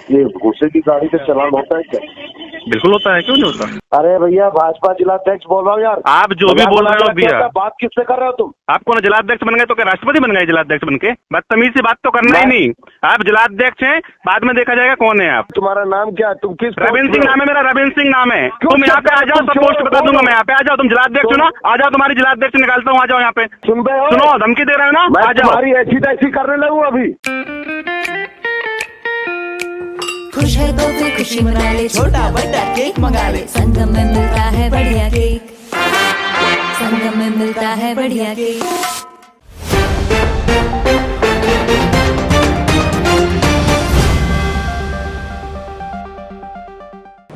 ये भूसे की गाड़ी का चालान होता है क्या? बिल्कुल होता है, क्यों नहीं होता। अरे भैया भाजपा जिलाध्यक्ष बोल रहा हूँ यार। आप जो भी बोल रहे हो भैया, बात किससे कर रहे हो तुम? आप कौन जिलाध्यक्ष बन गए तो क्या राष्ट्रपति बन गए जिलाध्यक्ष बन के? बदतमीज से बात तो करना ही नहीं। आप जिलाध्यक्ष हैं, बाद में देखा जाएगा कौन है आप। तुम्हारा नाम क्या है? तुम किस? रविंद्र सिंह नाम है मेरा, रविंद्र सिंह नाम है। तुम यहाँ पे आ जाओ, सब पोस्ट बता दूंगा मैं। यहाँ पे आ जाओ, तुम जिलाध्यक्ष हो ना, आ जाओ, तुम्हारी जिलाध्यक्ष निकालता हूँ, आ जाओ यहाँ पे। सुन रहे हो? सुनो, धमकी दे रहे हो ना, आ जाओ। तुम्हारी ऐसी तैसी करने लगूं अभी। खुश है तो फिर खुशी मना ले, छोटा बड़ा केक मंगा ले, संगम में मिलता है बढ़िया केक, संगम में मिलता है बढ़िया केक।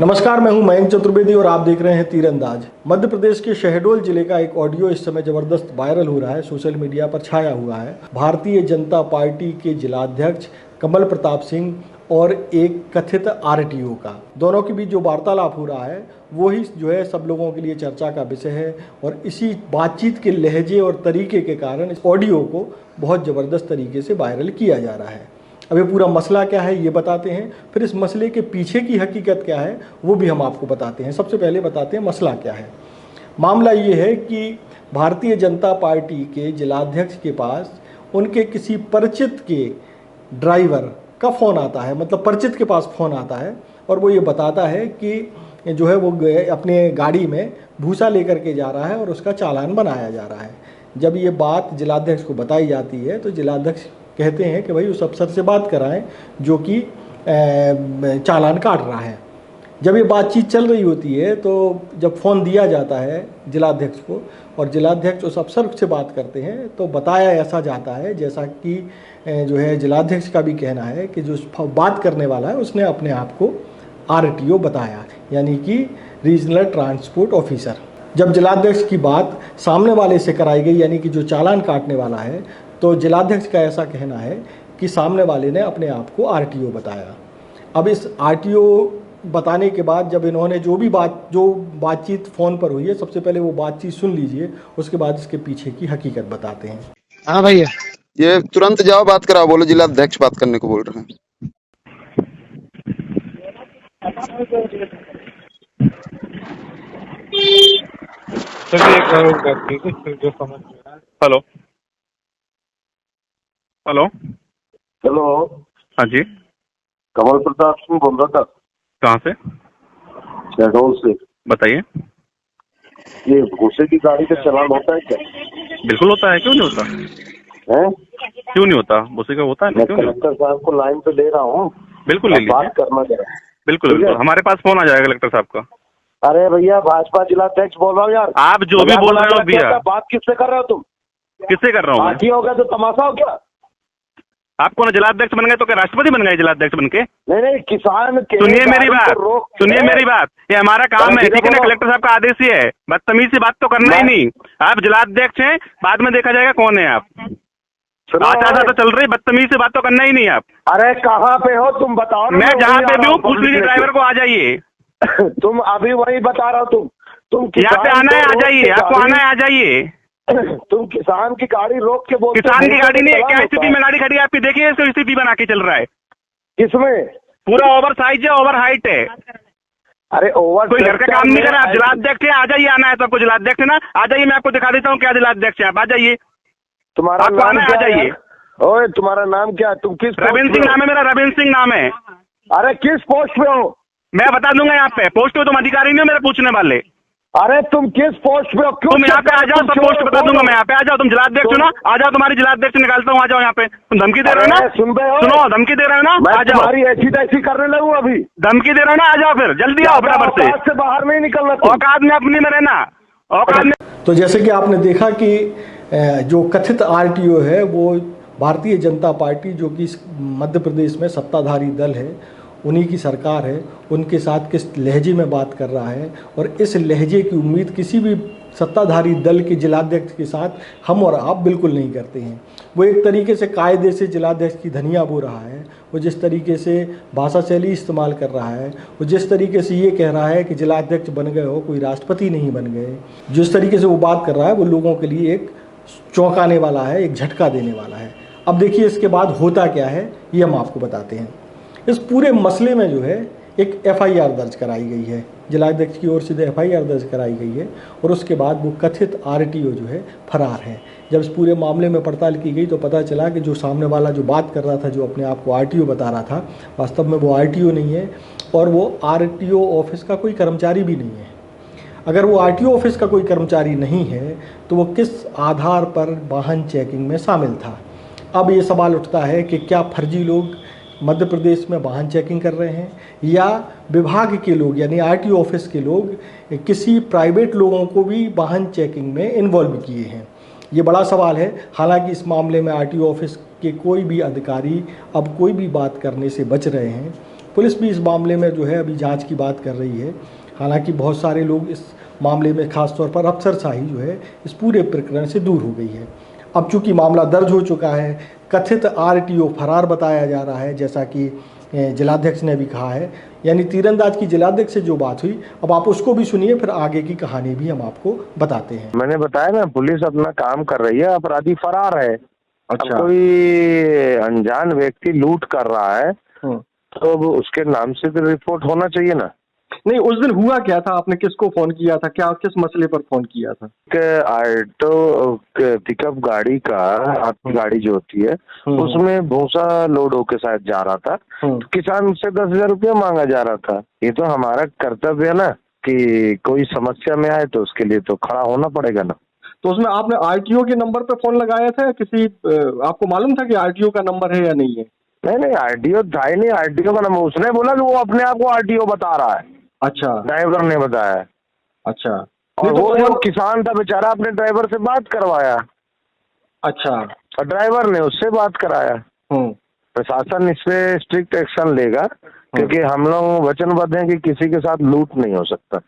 नमस्कार, मैं हूं मयंक चतुर्वेदी और आप देख रहे हैं तीरंदाज। मध्य प्रदेश के शहडोल जिले का एक ऑडियो इस समय जबरदस्त वायरल हो रहा है, सोशल मीडिया पर छाया हुआ है। भारतीय जनता पार्टी के जिलाध्यक्ष कमल प्रताप सिंह और एक कथित आरटीओ का, दोनों के बीच जो वार्तालाप हो रहा है वो ही जो है सब लोगों के लिए चर्चा का विषय है। और इसी बातचीत के लहजे और तरीके के कारण इस ऑडियो को बहुत ज़बरदस्त तरीके से वायरल किया जा रहा है। अब ये पूरा मसला क्या है ये बताते हैं, फिर इस मसले के पीछे की हकीकत क्या है वो भी हम आपको बताते हैं। सबसे पहले बताते हैं मसला क्या है। मामला ये है कि भारतीय जनता पार्टी के जिलाध्यक्ष के पास उनके किसी परिचित के ड्राइवर का फ़ोन आता है, मतलब परिचित के पास फ़ोन आता है और वो ये बताता है कि जो है वो अपने गाड़ी में भूसा लेकर के जा रहा है और उसका चालान बनाया जा रहा है। जब ये बात जिलाध्यक्ष को बताई जाती है तो जिलाध्यक्ष कहते हैं कि भाई उस अफसर से बात कराएं जो कि चालान काट रहा है। जब ये बातचीत चल रही होती है तो जब फ़ोन दिया जाता है जिलाध्यक्ष को और जिलाध्यक्ष उस अफसर से बात करते हैं तो बताया ऐसा जाता है जैसा कि जो है जिलाध्यक्ष का भी कहना है कि जो बात करने वाला है उसने अपने आप को आरटीओ बताया, यानी कि रीजनल ट्रांसपोर्ट ऑफिसर। जब जिलाध्यक्ष की बात सामने वाले से कराई गई, यानी कि जो चालान काटने वाला है, तो जिलाध्यक्ष का ऐसा कहना है कि सामने वाले ने अपने आप को आरटीओ बताया। अब इस आरटीओ बताने के बाद जब इन्होंने जो बातचीत फ़ोन पर हुई है, सबसे पहले वो बातचीत सुन लीजिए, उसके बाद इसके पीछे की हकीकत बताते हैं। हाँ भैया, ये तुरंत जाओ बात कराओ, बोलो जिलाध्यक्ष बात करने को बोल रहे हैं। हेलो हेलो हेलो, हाँ जी, कमल प्रताप सिंह बोल रहा था। कहाँ से? शहडोल से। बताइए। ये भूसे की गाड़ी का चालान होता है क्या? बिल्कुल होता है, क्यों नहीं होता है? क्यों नहीं होता? उसी का होता है ना, मैं क्यों नहीं होता? कलेक्टर साहब को लाइन पे ले रहा हूँ, बिल्कुल ले लीजिए, बात करना जरा। बिल्कुल बिल्कुल, हमारे पास फोन आ जाएगा कलेक्टर साहब का। अरे भैया भाजपा जिलाध्यक्ष बोल रहा हूँ यार। आप जो भी बोल रहे हो भैया, बात किससे कर रहे हो तुम? किससे कर रहा हूँ? पार्टी होगा तो तमाशा हो क्या? आप कौन जिलाध्यक्ष बन गए तो क्या राष्ट्रपति बन गए जिलाध्यक्ष बन के? नहीं, किसान के सुनिए मेरी बात, सुनिए मेरी बात, ये हमारा काम है, ठीक है ना? कलेक्टर साहब का आदेश ही है, बदतमीज से बात तो करना ही नहीं। आप जिलाध्यक्ष हैं, बाद में देखा जाएगा कौन है आप। आचार तो चल रही, बदतमीज से बात तो करना ही नहीं आप। अरे कहाँ पे हो तुम बताओ? मैं जहाँ पे भी हूँ पूछ लीजिए, ड्राइवर को आ जाइए। तुम अभी वही बता रहा हो। तुम यहाँ पे आना है आ जाइए, आपको आना है आ जाइए। तुम किसान की गाड़ी रोक के बोलते? किसान की गाड़ी नहीं है, क्या स्थिति में गाड़ी खड़ी है आपकी? देखिए इसको स्थिति बना के चल रहा है। किसमें? पूरा ओवर साइज है, ओवर हाइट है। अरे ओवर कोई घर का काम नहीं कर रहा। जिलाध्यक्ष है, आ जाइए, आना है तो आपको जिलाध्यक्ष है ना, आ जाइए, मैं आपको दिखा देता हूँ क्या जिलाध्यक्ष है। आप आ जाइए, तुम्हारा नाम आ जाइए। ओए तुम्हारा नाम क्या? तुम किस? रविंद्र सिंह नाम है मेरा, रविंद्र सिंह नाम है। अरे किस पोस्ट पे हो? मैं बता दूंगा यहाँ पे। पोस्ट पे तुम अधिकारी नहीं हो मेरे पूछने वाले। अरे तुम किस पोस्ट पे हो? क्यों? तुम यहाँ पे आ जाओ, सब पोस्ट बता दूंगा मैं। यहाँ पे आ जाओ, तुम जिलाध्यक्ष हो ना, आ जाओ, तुम्हारी जिलाध्यक्ष निकालता हूँ, आ जाओ यहाँ पे। तुम धमकी दे रहे हो ना? सुन रहे हो? सुनो, धमकी दे रहे हो ना, आ जाओ। तुम्हारी ऐसी तैसी करने लगूं अभी। धमकी दे रहे हो ना, आ जाओ, फिर जल्दी आओ बराबर से बाहर नहीं निकलना। औकात में अपनी में रहना, औकात में। तो जैसे कि आपने देखा कि जो कथित आरटीओ है वो भारतीय जनता पार्टी, जो कि मध्य प्रदेश में सत्ताधारी दल है, उन्हीं की सरकार है, उनके साथ किस लहजे में बात कर रहा है। और इस लहजे की उम्मीद किसी भी सत्ताधारी दल के जिलाध्यक्ष के साथ हम और आप बिल्कुल नहीं करते हैं। वो एक तरीके से कायदे से जिलाध्यक्ष की धनिया बो रहा है। वो जिस तरीके से भाषा शैली इस्तेमाल कर रहा है, वो जिस तरीके से ये कह रहा है कि जिलाध्यक्ष बन गए हो, कोई राष्ट्रपति नहीं बन गए, जिस तरीके से वो बात कर रहा है वो लोगों के लिए एक चौंकाने वाला है, एक झटका देने वाला है। अब देखिए इसके बाद होता क्या है ये हम आपको बताते हैं। इस पूरे मसले में जो है एक एफआईआर दर्ज कराई गई है, जिलाध्यक्ष की ओर से एफआईआर दर्ज कराई गई है और उसके बाद वो कथित आरटीओ जो है फरार है। जब इस पूरे मामले में पड़ताल की गई तो पता चला कि जो सामने वाला जो बात कर रहा था, जो अपने आप को आरटीओ बता रहा था, वास्तव में वो आरटीओ नहीं है और वो आरटीओ ऑफिस का कोई कर्मचारी भी नहीं है। अगर वो आरटीओ ऑफिस का कोई कर्मचारी नहीं है तो वो किस आधार पर वाहन चेकिंग में शामिल था। अब ये सवाल उठता है कि क्या फर्जी लोग मध्य प्रदेश में वाहन चेकिंग कर रहे हैं या विभाग के लोग यानी आरटीओ ऑफिस के लोग किसी प्राइवेट लोगों को भी वाहन चेकिंग में इन्वॉल्व किए हैं। ये बड़ा सवाल है। हालांकि इस मामले में आरटीओ ऑफिस के कोई भी अधिकारी अब कोई भी बात करने से बच रहे हैं। पुलिस भी इस मामले में जो है अभी जांच की बात कर रही है। हालांकि बहुत सारे लोग इस मामले में खासतौर पर अफसरशाही जो है इस पूरे प्रकरण से दूर हो गई है। अब चूंकि मामला दर्ज हो चुका है, कथित आरटीओ फरार बताया जा रहा है, जैसा कि जिलाध्यक्ष ने भी कहा है, यानी तीरंदाज की जिलाध्यक्ष से जो बात हुई, अब आप उसको भी सुनिए, फिर आगे की कहानी भी हम आपको बताते हैं। मैंने बताया ना, पुलिस अपना काम कर रही है, अपराधी फरार है। अच्छा। अब कोई अनजान व्यक्ति लूट कर रहा है तो अब उसके नाम से तो रिपोर्ट होना चाहिए ना। नहीं, उस दिन हुआ क्या था? आपने किसको फोन किया था? क्या किस मसले पर फोन किया था? ऑटो पिकअप गाड़ी का, आपकी गाड़ी जो होती है उसमें भूसा लोड होके शायद जा रहा था, तो किसान से 10,000 रुपया मांगा जा रहा था। ये तो हमारा कर्तव्य है ना कि कोई समस्या में आए तो उसके लिए तो खड़ा होना पड़ेगा ना। तो उसमें आपने आरटीओ के नंबर पे फोन लगाया था या किसी आपको मालूम था कि आरटीओ का नंबर है या नहीं है? नहीं, आरटीओ था ही नहीं। आरटीओ का नंबर उसने बोला कि वो अपने आप को आरटीओ बता रहा है। अच्छा, ड्राइवर ने बताया। अच्छा। और वो जो किसान था बेचारा, अपने ड्राइवर से बात करवाया। अच्छा। और ड्राइवर ने उससे बात कराया। प्रशासन इस पे स्ट्रिक्ट एक्शन लेगा, क्योंकि हम लोग वचनबद्ध हैं कि किसी के साथ लूट नहीं हो सकता,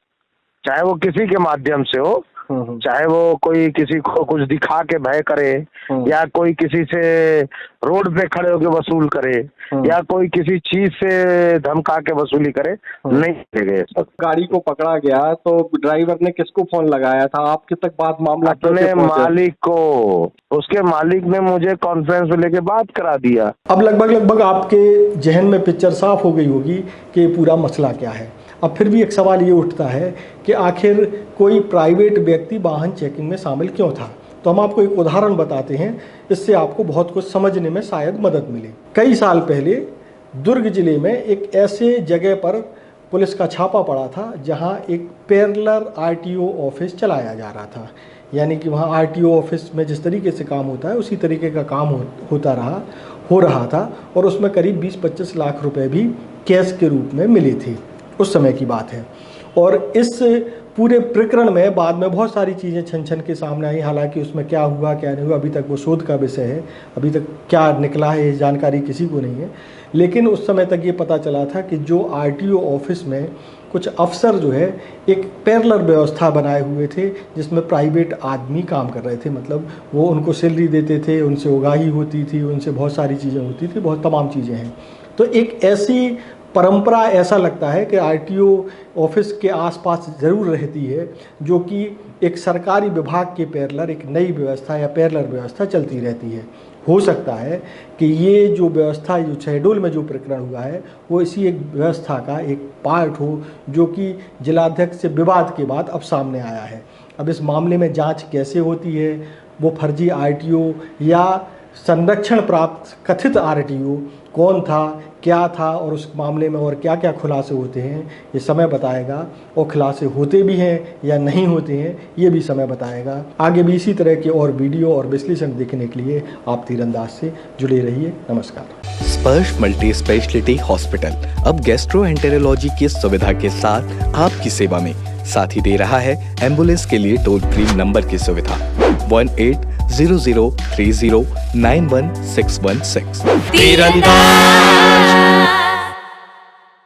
चाहे वो किसी के माध्यम से हो, चाहे वो कोई किसी को कुछ दिखा के भय करे, या कोई किसी से रोड पे खड़े होके वसूल करे, या कोई किसी चीज से धमका के वसूली करे, नहीं करेगा सब। गाड़ी को पकड़ा गया तो ड्राइवर ने किसको फोन लगाया था? आपके तक बात मामला अपने मालिक को, उसके मालिक ने मुझे कॉन्फ्रेंस में लेके बात करा दिया। अब लगभग आपके जहन में पिक्चर साफ हो गई होगी कि पूरा मसला क्या है। अब फिर भी एक सवाल ये उठता है कि आखिर कोई प्राइवेट व्यक्ति वाहन चेकिंग में शामिल क्यों था? तो हम आपको एक उदाहरण बताते हैं, इससे आपको बहुत कुछ समझने में शायद मदद मिले। कई साल पहले दुर्ग जिले में एक ऐसे जगह पर पुलिस का छापा पड़ा था जहां एक पैरेलल आरटीओ ऑफिस चलाया जा रहा था। यानी कि वहां आरटीओ ऑफिस में जिस तरीके से काम होता है उसी तरीके का काम हो रहा था और उसमें करीब 20-25 लाख रुपए भी कैश के रूप में मिले थे। उस समय की बात है। और इस पूरे प्रकरण में बाद में बहुत सारी चीज़ें छन के सामने आई। हालांकि उसमें क्या हुआ क्या नहीं हुआ अभी तक वो शोध का विषय है, अभी तक क्या निकला है ये जानकारी किसी को नहीं है। लेकिन उस समय तक ये पता चला था कि जो आरटीओ ऑफिस में कुछ अफसर जो है एक पैरेलल व्यवस्था बनाए हुए थे जिसमें प्राइवेट आदमी काम कर रहे थे। मतलब वो उनको सैलरी देते थे, उनसे उगाही होती थी, उनसे बहुत सारी चीज़ें होती थी, बहुत तमाम चीज़ें हैं। तो एक ऐसी परंपरा ऐसा लगता है कि आरटीओ ऑफिस के आसपास ज़रूर रहती है, जो कि एक सरकारी विभाग के पैरेलल एक नई व्यवस्था या पैरेलल व्यवस्था चलती रहती है। हो सकता है कि ये जो व्यवस्था, जो शहडोल में जो प्रकरण हुआ है, वो इसी एक व्यवस्था का एक पार्ट हो, जो कि जिलाध्यक्ष से विवाद के बाद अब सामने आया है। अब इस मामले में जांच कैसे होती है, वो फर्जी आरटीओ या संरक्षण प्राप्त कथित आरटीओ कौन था, क्या था, और उस मामले में और क्या क्या खुलासे होते हैं, ये समय बताएगा। और खुलासे होते भी हैं या नहीं होते हैं, ये भी समय बताएगा। आगे भी इसी तरह के और वीडियो और विश्लेषण देखने के लिए आप तीरंदाज से जुड़े रहिए। नमस्कार। स्पर्श मल्टी स्पेशलिटी हॉस्पिटल अब गैस्ट्रोएंटेरोलॉजी की सुविधा के साथ आपकी सेवा में, साथ ही दे रहा है एम्बुलेंस के लिए टोल फ्री नंबर की सुविधा 180030911616। तीरंदाज।